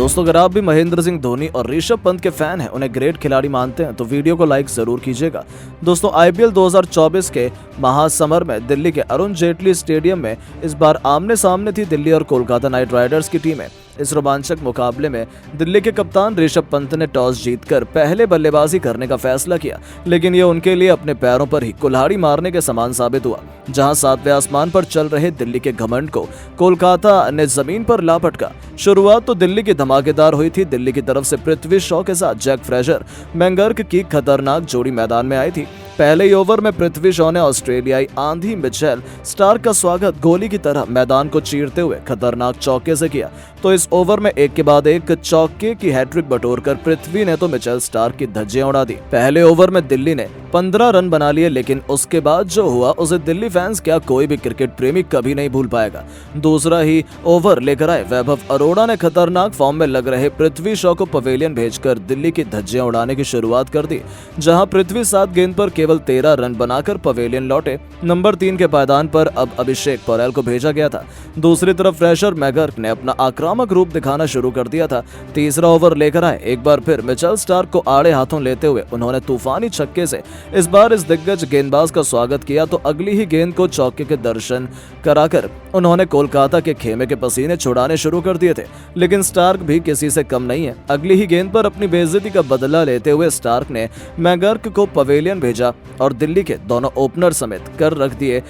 दोस्तों, अगर आप भी महेंद्र सिंह धोनी और ऋषभ पंत के फैन हैं, उन्हें ग्रेट खिलाड़ी मानते हैं, तो वीडियो को लाइक जरूर कीजिएगा। दोस्तों, आईपीएल 2024 के महासमर में दिल्ली के अरुण जेटली स्टेडियम में इस बार आमने सामने थी दिल्ली और कोलकाता नाइट राइडर्स की टीमें। इस रोमांचक मुकाबले में दिल्ली के कप्तान ऋषभ पंत ने टॉस जीतकर पहले बल्लेबाजी करने का फैसला किया, लेकिन ये उनके लिए अपने पैरों पर ही कुल्हाड़ी मारने के समान साबित हुआ। जहां सातवें आसमान पर चल रहे दिल्ली के घमंड को कोलकाता ने जमीन पर ला पटका। शुरुआत तो दिल्ली की धमाकेदार हुई थी। दिल्ली की तरफ से पृथ्वी शॉ के साथ जैक फ्रेजर मैकगर्क की खतरनाक जोड़ी मैदान में आई थी। पहले ही ओवर में पृथ्वी शॉ ने ऑस्ट्रेलियाई आंधी मिचेल स्टार्क का स्वागत गोली की तरह मैदान को चीरते हुए खतरनाक चौके से किया। तो इस ओवर में एक के बाद एक चौके की हैट्रिक बटोरकर पृथ्वी ने तो मिचेल स्टार्क की धज्जियां उड़ा दी। पहले ओवर में दिल्ली ने 15 रन बना लिए, लेकिन उसके बाद जो हुआ उसे दिल्ली फैंस क्या कोई भी क्रिकेट प्रेमी कभी नहीं भूल पाएगा। दूसरा ही ओवर लेकर आए वैभव अरोड़ा ने खतरनाक फॉर्म में लग रहे पृथ्वी शॉ को पवेलियन भेजकर दिल्ली की धज्जियां उड़ाने की शुरुआत कर दी। जहां पृथ्वी 7 गेंद पर केवल 13 रन बनाकर पवेलियन लौटे। नंबर 3 के पायदान पर अब अभिषेक पोरेल को भेजा गया था। दूसरी तरफ फ्रेजर मैकगर्क ने अपना आक्रामक रूप दिखाना शुरू कर दिया था। तीसरा ओवर लेकर आए एक बार फिर मिचेल स्टार्क को आड़े हाथों लेते हुए उन्होंने तूफानी छक्के से इस बार इस दिग्गज गेंदबाज का स्वागत किया। तो अगली ही गेंद को चौके के दर्शन कराकर उन्होंने कोलकाता के खेमे के पसीने छुड़ाने शुरू कर दिए थे। लेकिन स्टार्क भी किसी से कम नहीं है। अगली ही गेंद पर अपनी बेइज्जती का बदला लेते हुए स्टार्क ने मैकगर्क को पवेलियन भेजा और दिल्ली के दोनों ओपनर समेत कर रख दिए।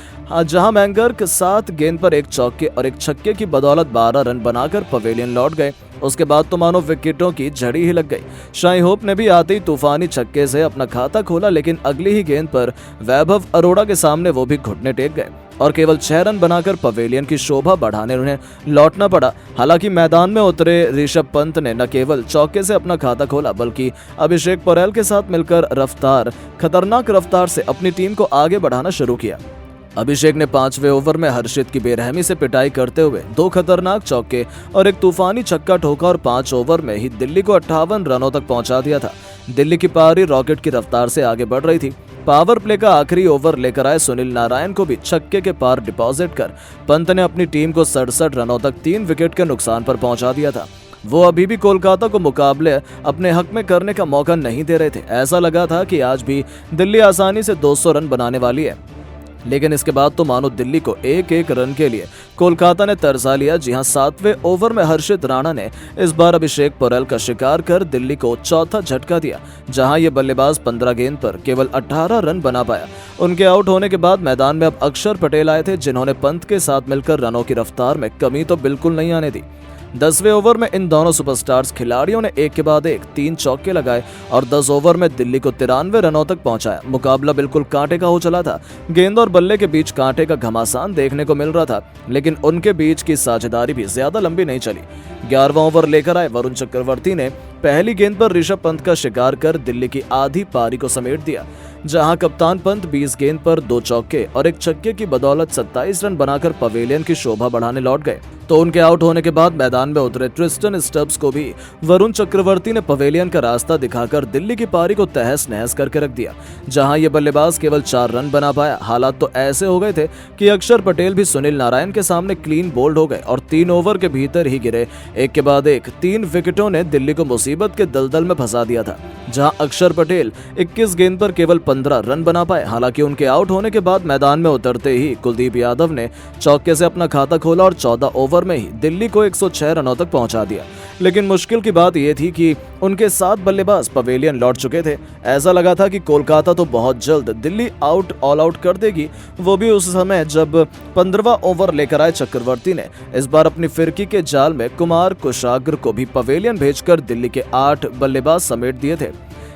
जहां मैकगर्क 7 गेंद पर एक चौके और एक छक्के की बदौलत 12 रन बनाकर पवेलियन लौट गए। उसके बाद तो मानो विकेटों की झड़ी ही लग गई। शाई होप ने भी आते ही तूफानी छक्के से अपना खाता खोला, लेकिन अगली ही गेंद पर वैभव अरोड़ा के सामने वो भी घुटने टेक गए और केवल 6 रन बनाकर पवेलियन की शोभा बढ़ाने उन्हें लौटना पड़ा। हालांकि मैदान में उतरे ऋषभ पंत ने न केवल चौके से अपना खाता खोला, बल्कि अभिषेक पोरेल के साथ मिलकर खतरनाक रफ्तार से अपनी टीम को आगे बढ़ाना शुरू किया। अभिषेक ने 5वें ओवर में हर्षित की बेरहमी से पिटाई करते हुए 2 खतरनाक चौके और एक तूफानी छक्का ठोका और 5 ओवर में ही दिल्ली को 58 रनों तक पहुंचा दिया था। दिल्ली की पारी रॉकेट की रफ्तार से आगे बढ़ रही थी। पावर प्ले का आखिरी ओवर लेकर आए सुनील नारायण को भी छक्के के पार डिपॉजिट कर पंत ने अपनी टीम को 67 रनों तक 3 विकेट के नुकसान पर पहुंचा दिया था। वो अभी भी कोलकाता को मुकाबले अपने हक में करने का मौका नहीं दे रहे थे। ऐसा लगा था कि आज भी दिल्ली आसानी से 200 रन बनाने वाली है, लेकिन इसके बाद तो मानो दिल्ली को एक रन के लिए कोलकाता ने तरसा लिया। जी हां, 7वें ओवर में हर्षित राणा ने इस बार अभिषेक पोरेल का शिकार कर दिल्ली को चौथा झटका दिया। जहां ये बल्लेबाज 15 गेंद पर केवल 18 रन बना पाया। उनके आउट होने के बाद मैदान में अब अक्षर पटेल आए थे, जिन्होंने पंत के साथ मिलकर रनों की रफ्तार में कमी तो बिल्कुल नहीं आने दी। 10वें ओवर में इन दोनों सुपरस्टार्स खिलाड़ियों ने एक के बाद एक 3 चौके लगाए और 10 ओवर में दिल्ली को 93 रनों तक पहुंचाया। मुकाबला बिल्कुल कांटे का हो चला था। गेंद और बल्ले के बीच कांटे का घमासान देखने को मिल रहा था, लेकिन उनके बीच की साझेदारी भी ज्यादा लंबी नहीं चली। 11वां ओवर लेकर आए वरुण चक्रवर्ती ने पहली गेंद पर ऋषभ पंत का शिकार कर दिल्ली की आधी पारी को समेट दिया। जहां कप्तान पंत 20 गेंद पर 2 चौके और एक छक्के की बदौलत 27 रन बनाकर पवेलियन की शोभा बढ़ाने लौट गए। तो उनके आउट होने के बाद मैदान में उतरे ट्रिस्टन स्टब्स को भी वरुण चक्रवर्ती ने पवेलियन का रास्ता दिखाकर दिल्ली की पारी को तहस नहस करके रख दिया। जहां ये बल्लेबाज केवल 4 रन बना पाया। हालात तो ऐसे हो गए थे कि अक्षर पटेल भी सुनील नारायण के सामने क्लीन बोल्ड हो गए और 3 ओवर के भीतर ही गिरे एक के बाद एक 3 विकेटों ने दिल्ली को मुसीबत के दलदल में फंसा दिया था। जहां अक्षर पटेल 21 गेंद पर केवल 15 रन बना पाए। हालांकि उनके आउट होने के बाद मैदान में उतरते ही कुलदीप यादव ने चौके से अपना खाता खोला और 14 ओवर में ही दिल्ली को 106 रनों तक पहुंचा दिया। लेकिन मुश्किल की बात यह थी कि उनके 7 बल्लेबाज पवेलियन लौट चुके थे। ऐसा लगा था कि कोलकाता तो बहुत जल्द दिल्ली ऑल आउट कर देगी, वो भी उस समय जब 15वां ओवर लेकर आए चक्रवर्ती ने इस बार अपनी फिरकी के जाल में कुमार कुशाग्र को भी पवेलियन भेजकर दिल्ली के 8 बल्लेबाज समेट दिए थे।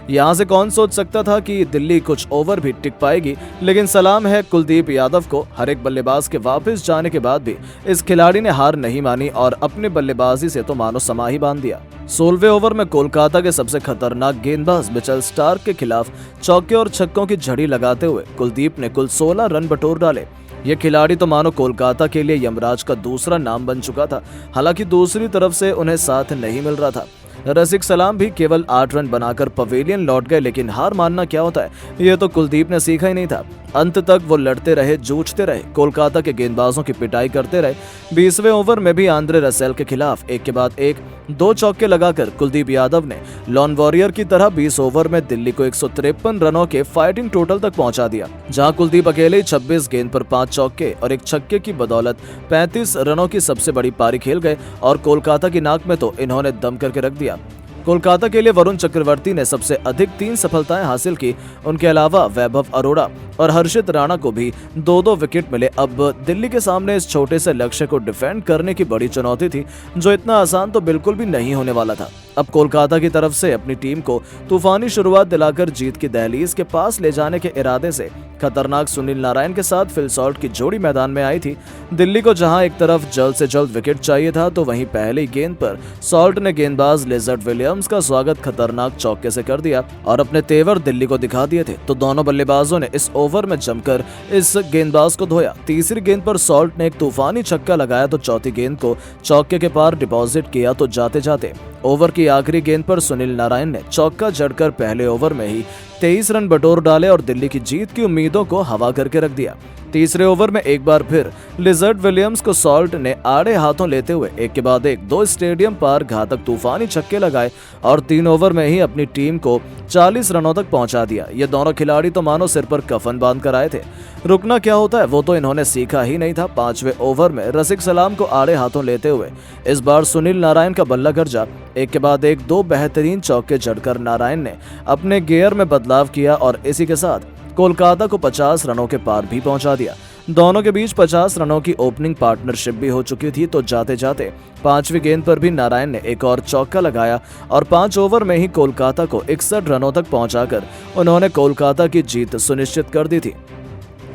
यहां से कौन सोच सकता था कि दिल्ली कुछ ओवर भी टिक पाएगी, लेकिन सलाम है कुलदीप यादव को। हर एक बल्लेबाज के वापस जाने के बाद भी इस खिलाड़ी ने हार नहीं मानी और अपने बल्लेबाजी से तो मानो समा ही बांध दिया। 16वें ओवर में कोलकाता के सबसे खतरनाक गेंदबाज मिचेल स्टार्क के खिलाफ चौके और छक्कों की झड़ी लगाते हुए कुलदीप ने कुल 16 रन बटोर डाले। ये खिलाड़ी तो मानो कोलकाता के लिए यमराज का दूसरा नाम बन चुका था। हालांकि दूसरी तरफ से उन्हें साथ नहीं मिल रहा था। रसिक सलाम भी केवल 8 रन बनाकर पवेलियन लौट गए, लेकिन हार मानना क्या होता है ये तो कुलदीप ने सीखा ही नहीं था। अंत तक वो लड़ते रहे, जूझते रहे, कोलकाता के गेंदबाजों की पिटाई करते रहे। 20वें ओवर में भी आंद्रे रसेल के खिलाफ एक के बाद एक 2 चौके लगाकर कुलदीप यादव ने लॉन वॉरियर की तरह 20 ओवर में दिल्ली को 153 रनों के फाइटिंग टोटल तक पहुंचा दिया, जहां कुलदीप अकेले ही 26 गेंद पर 5 चौके और एक छक्के की बदौलत 35 रनों की सबसे बड़ी पारी खेल गए और कोलकाता की नाक में तो इन्होंने दम करके रख दिया। कोलकाता के लिए वरुण चक्रवर्ती ने सबसे अधिक 3 सफलताएं हासिल की। उनके अलावा वैभव अरोड़ा और हर्षित राणा को भी 2-2 विकेट मिले। अब दिल्ली के सामने इस छोटे से लक्ष्य को डिफेंड करने की बड़ी चुनौती थी, जो इतना आसान तो बिल्कुल भी नहीं होने वाला था। अब कोलकाता की तरफ से अपनी टीम को तूफानी शुरुआत दिलाकर जीत की दहलीज के पास ले जाने के इरादे से खतरनाक सुनील नारायण के साथ फिल सॉल्ट की जोड़ी मैदान में आई थी। दिल्ली को जहां एक तरफ जल्द से जल्द विकेट चाहिए था, तो वहीं पहली गेंद पर सॉल्ट ने गेंदबाज लिजर्ड विलियम्स का स्वागत खतरनाक चौके से कर दिया और अपने तेवर दिल्ली को दिखा दिए थे। तो दोनों बल्लेबाजों ने इस ओवर में जमकर इस गेंदबाज को धोया। तीसरी गेंद पर सॉल्ट ने एक तूफानी छक्का लगाया तो चौथी गेंद को चौके के पार डिपॉजिट किया। तो जाते जाते ओवर की आखिरी गेंद पर सुनील नारायण ने चौका जड़कर पहले ओवर में ही 23 रन बटोर डाले और दिल्ली की जीत की उम्मीदों को हवा करके रख दिया। तीसरे ओवर में एक बार फिर लिजर्ड विलियम्स को सॉल्ट ने आड़े हाथों लेते हुए एक के बाद एक 2 स्टेडियम पार घातक तूफानी छक्के लगाए और 3 ओवर में ही अपनी टीम को 40 रनों तक पहुंचा दिया। ये दोनों खिलाड़ी तो मानो सिर पर कफन बांध कर आए थे। रुकना क्या होता है वो तो इन्होंने सीखा ही नहीं था। 5वें ओवर में रसिक सलाम को आड़े हाथों लेते हुए इस बार सुनील नारायण का बल्ला गरजा। एक के बाद एक 2 बेहतरीन चौके जड़कर नारायण ने अपने गियर में बदलाव किया और इसी के साथ कोलकाता को 50 रनों के पार भी पहुंचा दिया। दोनों के बीच 50 रनों की ओपनिंग पार्टनरशिप भी हो चुकी थी। तो जाते जाते 5वीं गेंद पर भी नारायण ने एक और चौका लगाया और 5 ओवर में ही कोलकाता को 61 रनों तक पहुंचाकर उन्होंने कोलकाता की जीत सुनिश्चित कर दी थी।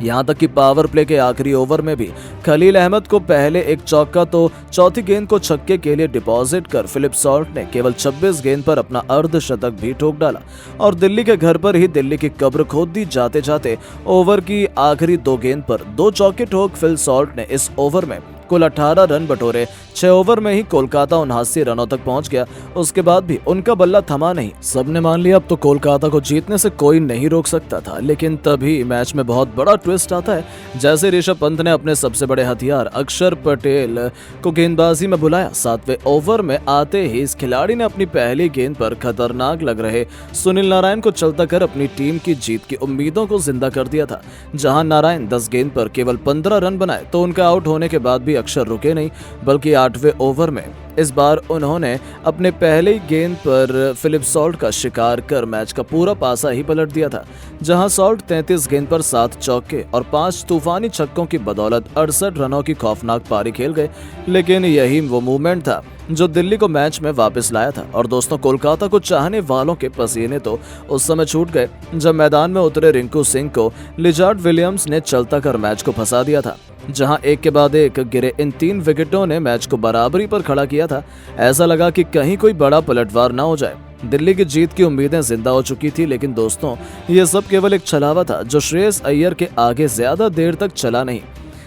यहां तक कि पावर प्ले के आखिरी ओवर में भी खलील अहमद को पहले एक चौका तो चौथी गेंद को छक्के के लिए डिपॉजिट कर फिलिप सॉल्ट ने केवल 26 गेंद पर अपना अर्धशतक भी ठोक डाला और दिल्ली के घर पर ही दिल्ली की कब्र खोद दी। जाते जाते ओवर की आखिरी 2 गेंद पर 2 चौके ठोक फिल सॉल्ट ने इस ओवर में कुल 18 रन बटोरे। 6 ओवर में ही कोलकाता 79 रनों तक पहुंच गया। उसके बाद भी उनका बल्ला थमा नहीं। सबने मान लिया अब तो कोलकाता को जीतने से कोई नहीं रोक सकता था। लेकिन तभी मैच में बहुत बड़ा ट्विस्ट आता है। जैसे ऋषभ पंत ने अपने सबसे बड़े हथियार अक्षर पटेल को गेंदबाजी में बुलाया, 7वें ओवर में आते ही इस खिलाड़ी ने अपनी पहली गेंद पर खतरनाक लग रहे सुनील नारायण को चलता कर अपनी टीम की जीत की उम्मीदों को जिंदा कर दिया था। जहां नारायण 10 गेंद पर केवल 15 रन बनाए तो उनका आउट होने के बाद भी अक्षर रुके नहीं, बल्कि 8वें ओवर में इस बार उन्होंने अपने पहले गेंद पर फिलिप सॉल्ट का शिकार कर मैच का पूरा पासा ही पलट दिया था। जहां सॉल्ट 33 गेंद पर 7 चौके और 5 तूफानी छक्कों की बदौलत 68 रनों की खौफनाक पारी खेल गए। लेकिन यही वो मूवमेंट था जो दिल्ली को मैच में वापस लाया था। और दोस्तों, कोलकाता को चाहने वालों के पसीने तो उस समय छूट गए जब मैदान में उतरे रिंकू सिंह को लिजर्ड विलियम्स ने चलता कर मैच को फंसा दिया था। जहां एक के बाद एक गिरे इन 3 विकेटों ने मैच को बराबरी पर खड़ा किया था। ऐसा लगा कि कहीं कोई बड़ा पलटवार ना हो जाए। दिल्ली की जीत की उम्मीदें जिंदा हो चुकी थी। लेकिन दोस्तों, ये सब केवल एक छलावा था जो श्रेयस अय्यर के आगे ज्यादा देर तक चला नहीं।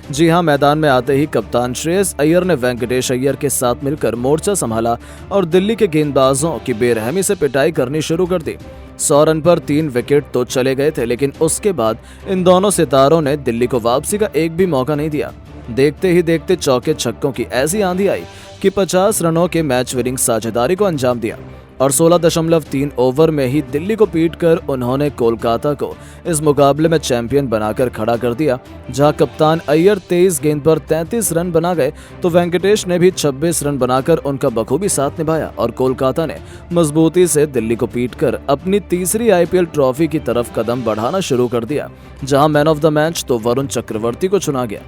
जी हां, मैदान में आते ही कप्तान श्रेयस अय्यर ने वेंकटेश अय्यर के साथ मिलकर मोर्चा संभाला और दिल्ली के गेंदबाजों की बेरहमी से पिटाई करनी शुरू कर दी। 100 रन पर 3 विकेट तो चले गए थे, लेकिन उसके बाद इन दोनों सितारों ने दिल्ली को वापसी का एक भी मौका नहीं दिया। देखते ही देखते चौके छक्कों की ऐसी आंधी आई कि 50 रनों के मैच विनिंग साझेदारी को अंजाम दिया और 16.3 ओवर में ही दिल्ली को पीटकर उन्होंने कोलकाता को इस मुकाबले में चैंपियन बनाकर खड़ा कर दिया। जहां कप्तान अय्यर 23 गेंद पर 33 रन बना गए तो वेंकटेश ने भी 26 रन बनाकर उनका बखूबी साथ निभाया और कोलकाता ने मजबूती से दिल्ली को पीटकर अपनी तीसरी IPL ट्रॉफी की तरफ कदम बढ़ाना शुरू कर दिया। जहां मैन ऑफ द मैच तो वरुण चक्रवर्ती को चुना गया।